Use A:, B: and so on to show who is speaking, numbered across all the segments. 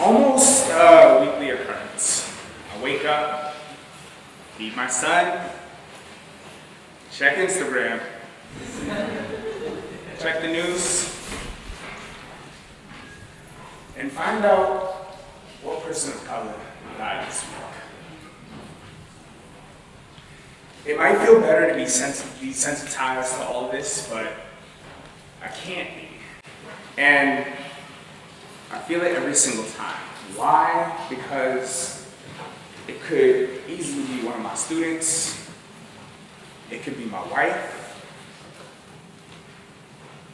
A: almost a weekly occurrence. I wake up, feed my son, check Instagram, check the news, and find out what person of color died this week. It might feel better to be desensitized to all of this, but I can't be. And I feel it every single time. Why? Because it could easily be one of my students, it could be my wife,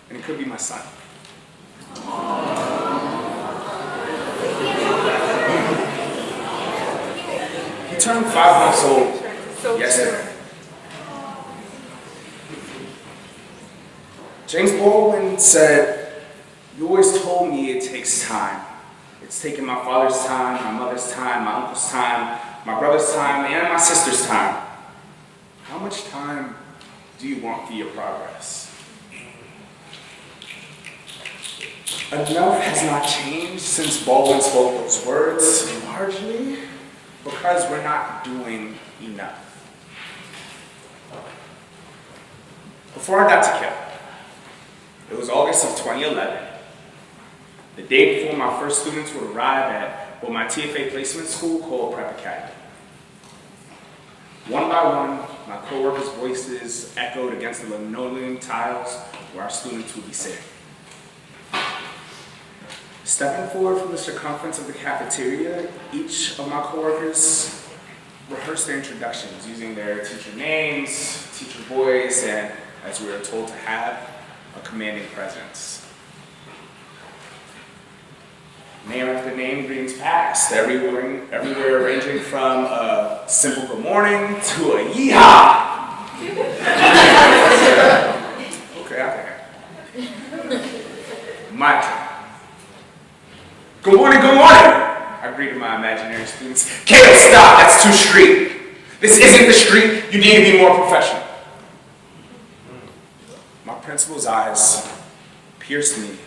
A: and it could be my son. He turned 5 months old yesterday. James Baldwin said, "You always told me it takes time. It's taken my father's time, my mother's time, my uncle's time, my brother's time, and my sister's time. How much time do you want for your progress?" Enough has not changed since Baldwin spoke those words, largely because we're not doing enough. Before I got to KIPP, it was August of 2011, the day before my first students would arrive at what my TFA placement school called Prep Academy. One by one, my co-workers' voices echoed against the linoleum tiles where our students would be sitting. Stepping forward from the circumference of the cafeteria, each of my co-workers rehearsed their introductions using their teacher names, teacher voice, and, as we were told to have, a commanding presence. Name after name, greetings passed, everywhere ranging from a simple good morning to a yeehaw. Okay, my turn. Good morning, I greeted my imaginary students. Cato, stop, that's too street. This isn't the street, you need to be more professional. My principal's eyes pierced me,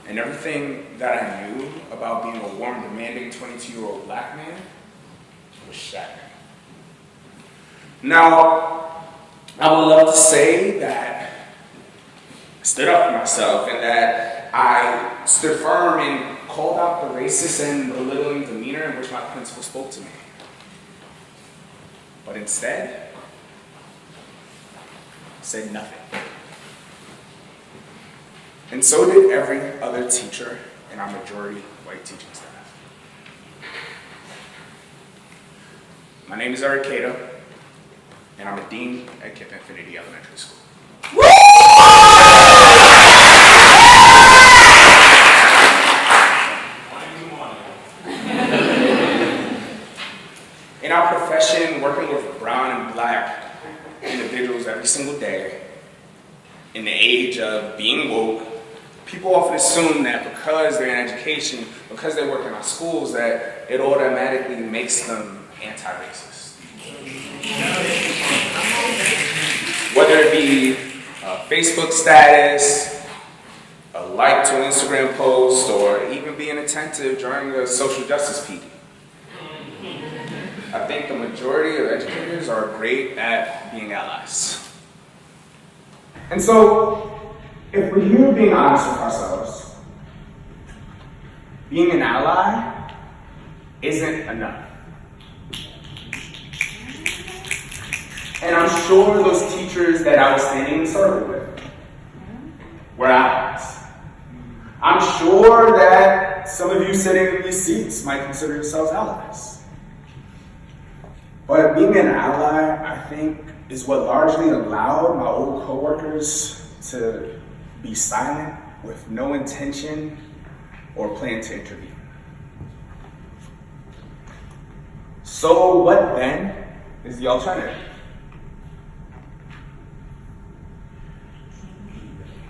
A: and everything that I knew about being a warm, demanding 22-year-old black man was shattered. Now, I would love to say that I stood up for myself and that I stood firm and called out the racist and belittling demeanor in which my principal spoke to me. But instead, I said nothing. And so did every other teacher in our majority white teaching staff. My name is Cato, and I'm a dean at KIPP Infinity Elementary School. In our profession, working with brown and black individuals every single day, in the age of being woke, people often assume that because they're in education, because they work in our schools, that it automatically makes them anti-racist. Whether it be a Facebook status, a like to an Instagram post, or even being attentive during a social justice PD. I think the majority of educators are great at being allies. And so, if we're here being honest with ourselves, being an ally isn't enough. And I'm sure those teachers that I was standing in the circle with were allies. I'm sure that some of you sitting in these seats might consider yourselves allies. But being an ally, I think, is what largely allowed my old coworkers to be silent with no intention or plan to intervene. So what then is the alternative?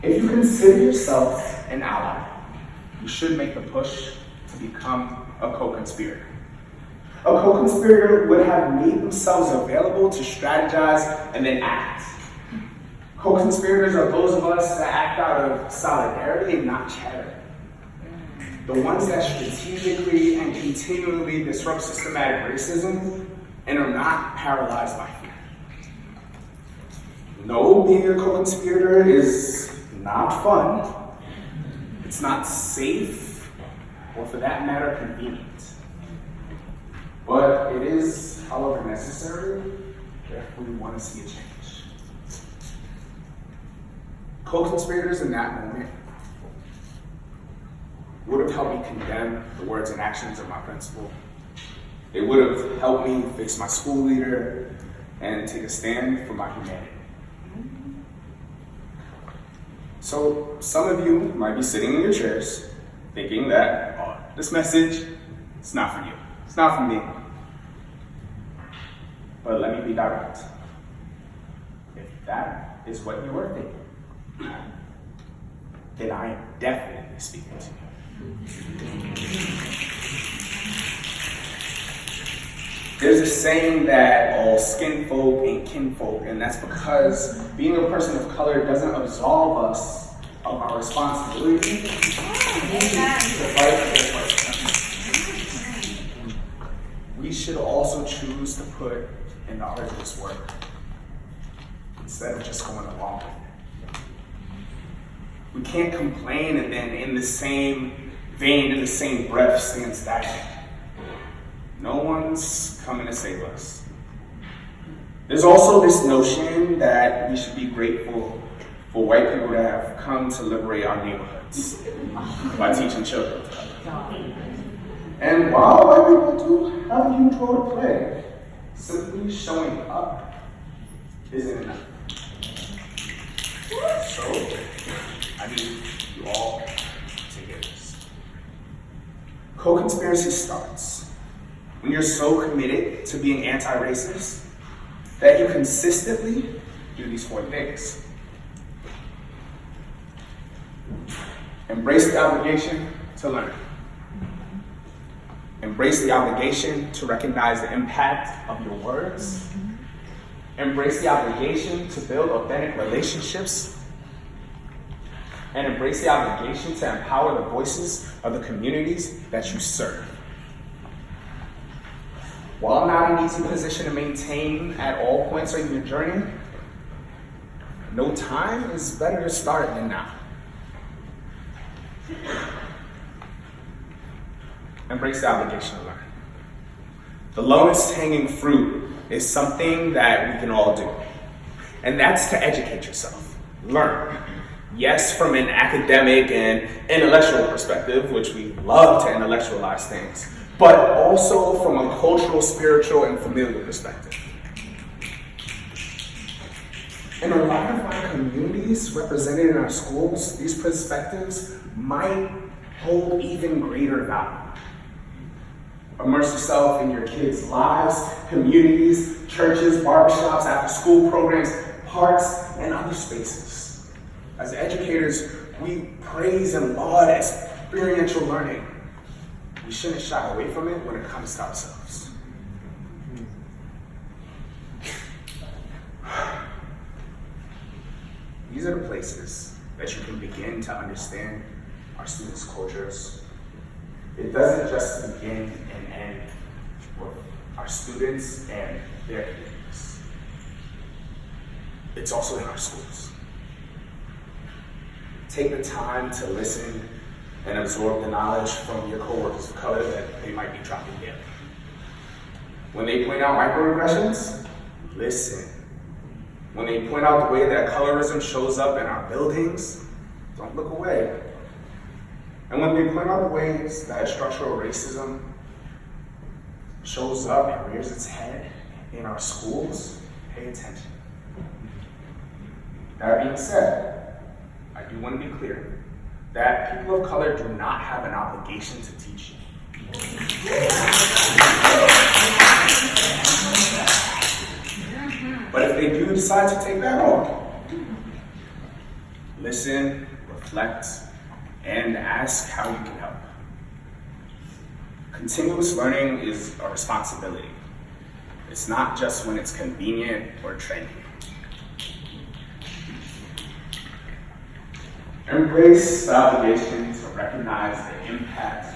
A: If you consider yourself an ally, you should make the push to become a co-conspirator. A co-conspirator would have made themselves available to strategize and then act. Co-conspirators are those of us that act out of solidarity and not charity. the ones that strategically and continually disrupt systematic racism and are not paralyzed by fear. No, being a co-conspirator is not fun. It's not safe, or for that matter, convenient. But it is, however, necessary if we want to see a change. Co-conspirators in that moment would have helped me condemn the words and actions of my principal. It would have helped me face my school leader and take a stand for my humanity. So some of you might be sitting in your chairs thinking that, oh, this message, it's not for you. It's not for me. But let me be direct. If that is what you are thinking, then I am definitely speaking to you. There's a saying that all skin folk ain't kinfolk, and that's because being a person of color doesn't absolve us of our responsibility to fight for this person. We should also choose to put in the arduous work instead of just going along with it. We can't complain and then in the same vein, in the same breath, stand stagnant. No one's coming to save us. There's also this notion that we should be grateful for white people that have come to liberate our neighborhoods by teaching children of color. And while white people do have a huge role to play, simply showing up isn't enough. So, I need you all to hear this. Co-conspiracy starts when you're so committed to being anti-racist that you consistently do these 4 things. Embrace the obligation to learn. Embrace the obligation to recognize the impact of your words. Embrace the obligation to build authentic relationships. And embrace the obligation to empower the voices of the communities that you serve. While not an easy position to maintain at all points in your journey, no time is better to start than now. Embrace the obligation to learn. The lowest hanging fruit is something that we can all do, and that's to educate yourself, learn. Yes, from an academic and intellectual perspective, which we love to intellectualize things, but also from a cultural, spiritual, and familial perspective. In a lot of our communities represented in our schools, these perspectives might hold even greater value. Immerse yourself in your kids' lives, communities, churches, barbershops, after-school programs, parks, and other spaces. As educators, we praise and laud experiential learning. We shouldn't shy away from it when it comes to ourselves. These are the places that you can begin to understand our students' cultures. It doesn't just begin and end with our students and their communities. It's also in our schools. Take the time to listen and absorb the knowledge from your coworkers of color that they might be dropping in. When they point out microaggressions, listen. When they point out the way that colorism shows up in our buildings, don't look away. And when they point out the ways that structural racism shows up and rears its head in our schools, pay attention. That being said, I do want to be clear that people of color do not have an obligation to teach you. But if they do decide to take that on, listen, reflect, and ask how you can help. Continuous learning is a responsibility. It's not just when it's convenient or trendy. Embrace the obligation to recognize the impact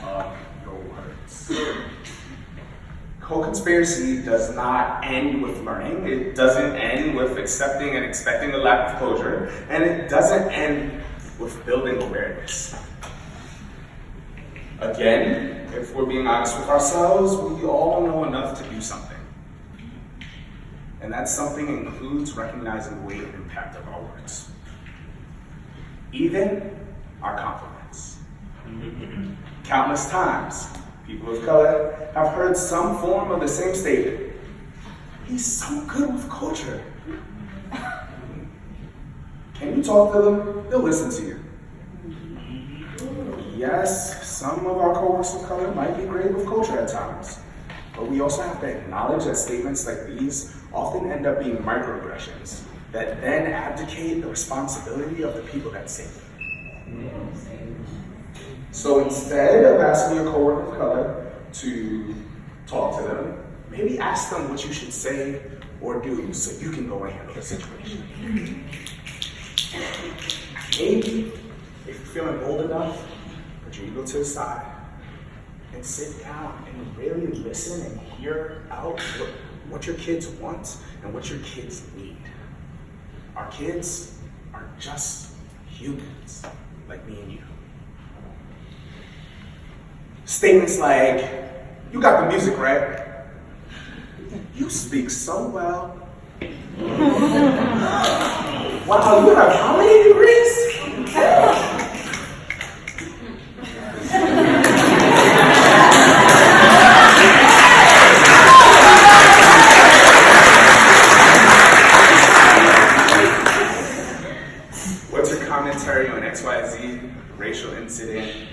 A: Co-conspiracy does not end with learning. It doesn't end with accepting and expecting a lack of closure. And it doesn't end with building awareness. Again, if we're being honest with ourselves, we all know enough to do something. And that something includes recognizing the weight and impact of our words. Even our compliments. Countless times, people of color have heard some form of the same statement. He's so good with culture. Can you talk to them? They'll listen to you. Yes, some of our coworkers of color might be great with culture at times, but we also have to acknowledge that statements like these often end up being microaggressions that then abdicate the responsibility of the people that say them. So instead of asking your coworker of color to talk to them, maybe ask them what you should say or do so you can go and handle the situation. Maybe, if you're feeling bold enough, put your ego to the side and sit down and really listen and hear out what your kids want and what your kids need. Our kids are just humans, like me and you. Statements like, "You got the music, right? You speak so well. Wow, you have how many degrees?" What's your commentary on XYZ, racial incident?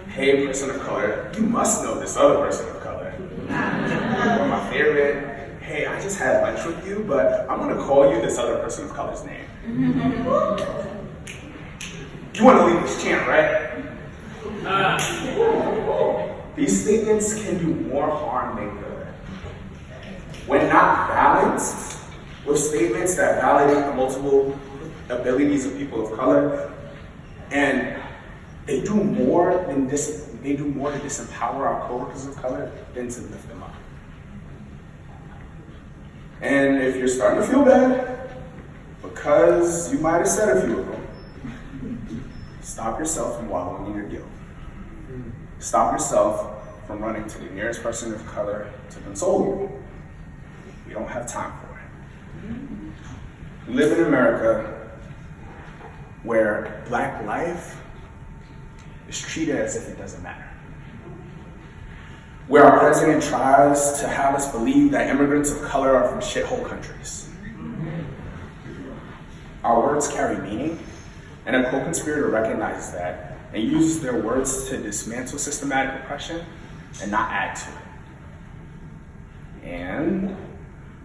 A: Hey, person of color, you must know this other person of color. Or my favorite, hey, I just had lunch with you, but I'm gonna call you this other person of color's name. You wanna leave this chant, right? These statements can do more harm than good. When not balanced with statements that validate the multiple abilities of people of color, and they do more to disempower our coworkers of color than to lift them up. And if you're starting to feel bad, because you might have said a few of them, stop yourself from wallowing in your guilt. Stop yourself from running to the nearest person of color to console you. We don't have time for it. We live in America where Black life is treated as if it doesn't matter. Where our president tries to have us believe that immigrants of color are from shithole countries. Our words carry meaning, and a co-conspirator recognizes that and uses their words to dismantle systematic oppression and not add to it. And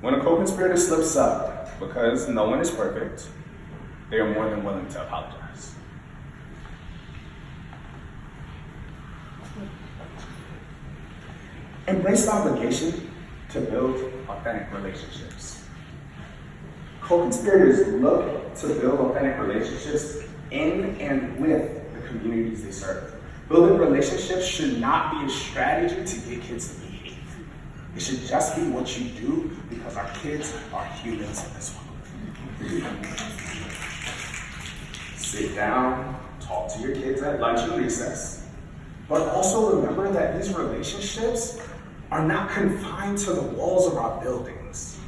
A: when a co-conspirator slips up, because no one is perfect, they are more than willing to apologize. Embrace the obligation to build authentic relationships. Co-conspirators look to build authentic relationships in and with the communities they serve. Building relationships should not be a strategy to get kids to behave. It should just be what you do because our kids are humans as well. Sit down, talk to your kids at lunch and recess, but also remember that these relationships are not confined to the walls of our buildings.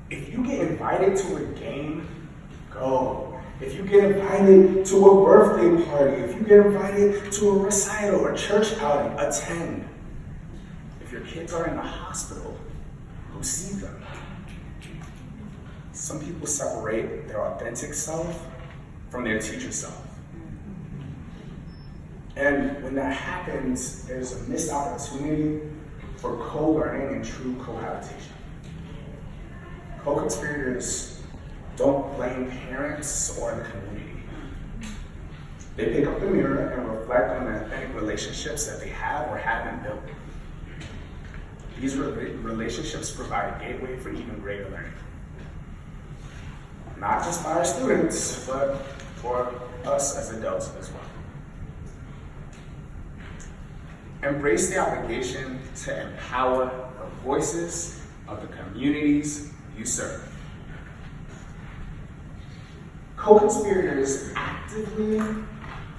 A: If you get invited to a game, go. If you get invited to a birthday party, if you get invited to a recital or church outing, attend. If your kids are in the hospital, go see them. Some people separate their authentic self from their teacher self. And when that happens, there's a missed opportunity for co-learning and true cohabitation. Co-conspirators don't blame parents or the community. They pick up the mirror and reflect on the authentic relationships that they have or haven't built. These relationships provide a gateway for even greater learning. Not just by our students, but for us as adults as well. Embrace the obligation to empower the voices of the communities you serve. Co-conspirators actively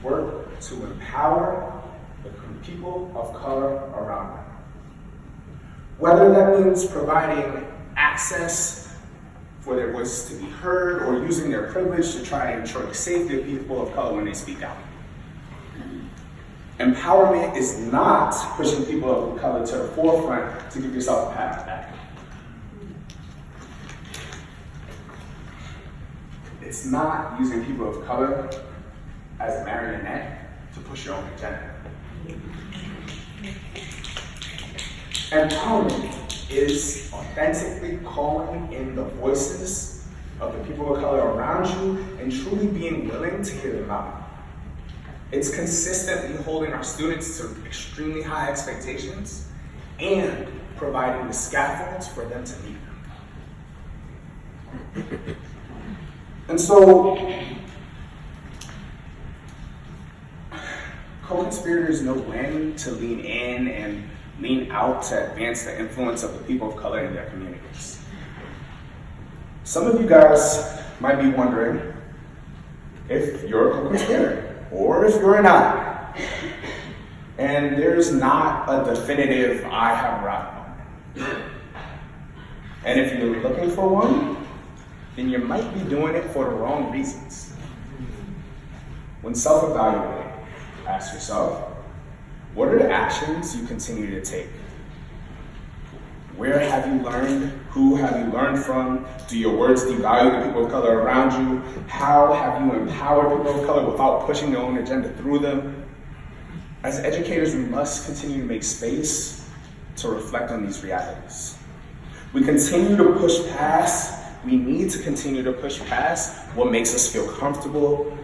A: work to empower the people of color around them. Whether that means providing access for their voices to be heard or using their privilege to try to ensure the safety of people of color when they speak out. Empowerment is not pushing people of color to the forefront to give yourself a pat on the back. It's not using people of color as a marionette to push your own agenda. Empowerment is authentically calling in the voices of the people of color around you and truly being willing to hear them out. It's consistently holding our students to extremely high expectations and providing the scaffolds for them to meet them. And so, co-conspirators know when to lean in and lean out to advance the influence of the people of color in their communities. Some of you guys might be wondering if you're a co-conspirator or if you're not. And there's not a definitive I have arrived moment. And if you're looking for one, then you might be doing it for the wrong reasons. When self-evaluating, ask yourself, what are the actions you continue to take? Where have you learned? Who have you learned from? Do your words devalue the people of color around you? How have you empowered people of color without pushing your own agenda through them? As educators, we must continue to make space to reflect on these realities. We need to continue to push past what makes us feel comfortable.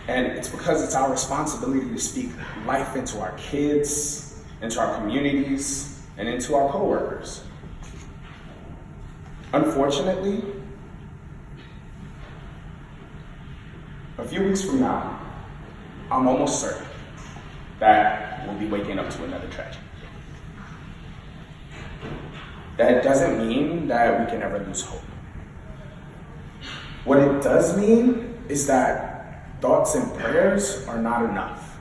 A: And it's because it's our responsibility to speak life into our kids, into our communities, and into our coworkers. Unfortunately, a few weeks from now, I'm almost certain that we'll be waking up to another tragedy. That doesn't mean that we can never lose hope. What it does mean is that thoughts and prayers are not enough.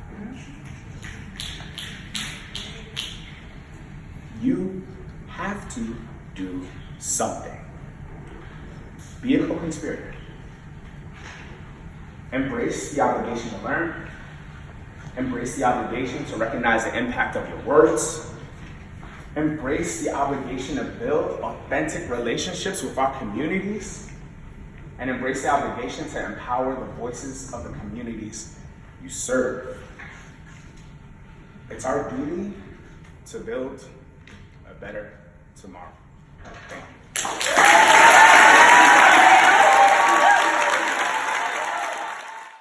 A: You have to do something. Be a co-conspirator. Embrace the obligation to learn. Embrace the obligation to recognize the impact of your words. Embrace the obligation to build authentic relationships with our communities. And embrace the obligation to empower the voices of the communities you serve. It's our duty to build a better tomorrow. Thank you.